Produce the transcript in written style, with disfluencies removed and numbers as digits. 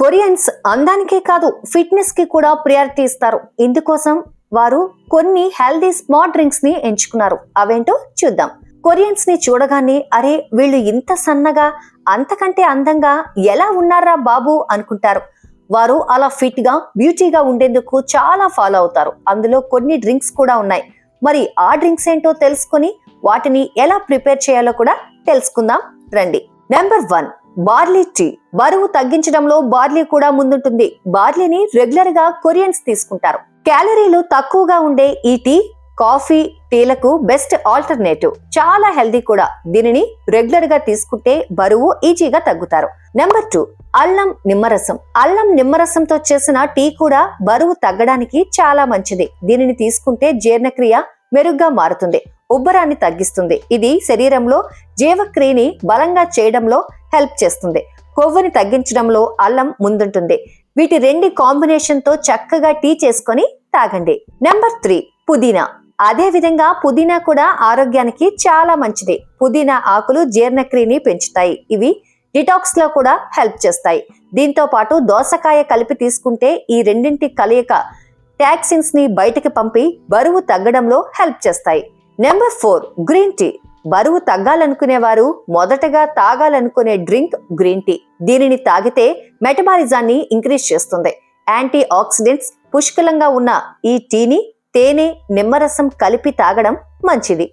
Koreans అందానికే కాదు fitness కి కూడా ప్రియారిటీ ఇస్తారు. ఇందుకోసం వారు కొన్ని హెల్దీ స్మార్ట్ డ్రింక్స్ ని ఎంచుకున్నారు. అవేంటో చూద్దాం. కొరియన్స్ ని చూడగానే అరే వీళ్ళు ఇంత సన్నగా అంతకంటే అందంగా ఎలా ఉన్నారా బాబు అనుకుంటారు. వారు అలా ఫిట్ గా బ్యూటీగా ఉండేందుకు చాలా ఫాలో అవుతారు. అందులో కొన్ని డ్రింక్స్ కూడా ఉన్నాయి. మరి ఆ డ్రింక్స్ ఏంటో తెలుసుకొని వాటిని ఎలా ప్రిపేర్ చేయాలో కూడా తెలుసుకుందాం రండి. Number 1, barley tea. బరువు తగ్గించడంలో బార్లీ కూడా ముందుంటుంది. బార్లీని రెగ్యులర్ గా కొరియన్స్ తీసుకుంటారు. క్యాలరీలు తక్కువగా ఉండే ఈ టీ కాఫీ, టీలకు బెస్ట్ ఆల్టర్నేటివ్. చాలా హెల్దీ కూడా. దీనిని రెగ్యులర్ గా తీసుకుంటే బరువు ఈజీగా తగ్గుతారు. నెంబర్ 2, అల్లం నిమ్మరసం. అల్లం నిమ్మరసంతో చేసిన టీ కూడా బరువు తగ్గడానికి చాలా మంచిది. దీనిని తీసుకుంటే జీర్ణక్రియ మెరుగ్గా మారుతుంది, ఉబ్బరాన్ని తగ్గిస్తుంది. ఇది శరీరంలో జీవక్రియని బలంగా చేయడంలో హెల్ప్ చేస్తుంది. కొవ్వుని తగ్గించడంలో అల్లం ముందుంటుంది. వీటి రెండు కాంబినేషన్ తో చక్కగా టీ చేసుకొని తాగండి. నెంబర్ 3, పుదీనా. అదే విధంగా పుదీనా కూడా ఆరోగ్యానికి చాలా మంచిది. పుదీనా ఆకులు జీర్ణక్రియని పెంచుతాయి. ఇవి డిటాక్స్ లో కూడా హెల్ప్ చేస్తాయి. దీంతో పాటు దోసకాయ కలిపి తీసుకుంటే ఈ రెండింటి కలయిక టాక్సిన్స్ ని బయటికి పంపి బరువు తగ్గడంలో హెల్ప్ చేస్తాయి. Number 4, green tea. బరువు తగ్గాలనుకునేవారు మొదటగా తాగాలనుకునే డ్రింక్ గ్రీన్ టీ. దీనిని తాగితే మెటబాలిజాన్ని ఇంక్రీజ్ చేస్తుంది. యాంటీ ఆక్సిడెంట్స్ పుష్కలంగా ఉన్న ఈ టీని తేనె, నిమ్మరసం కలిపి తాగడం మంచిది.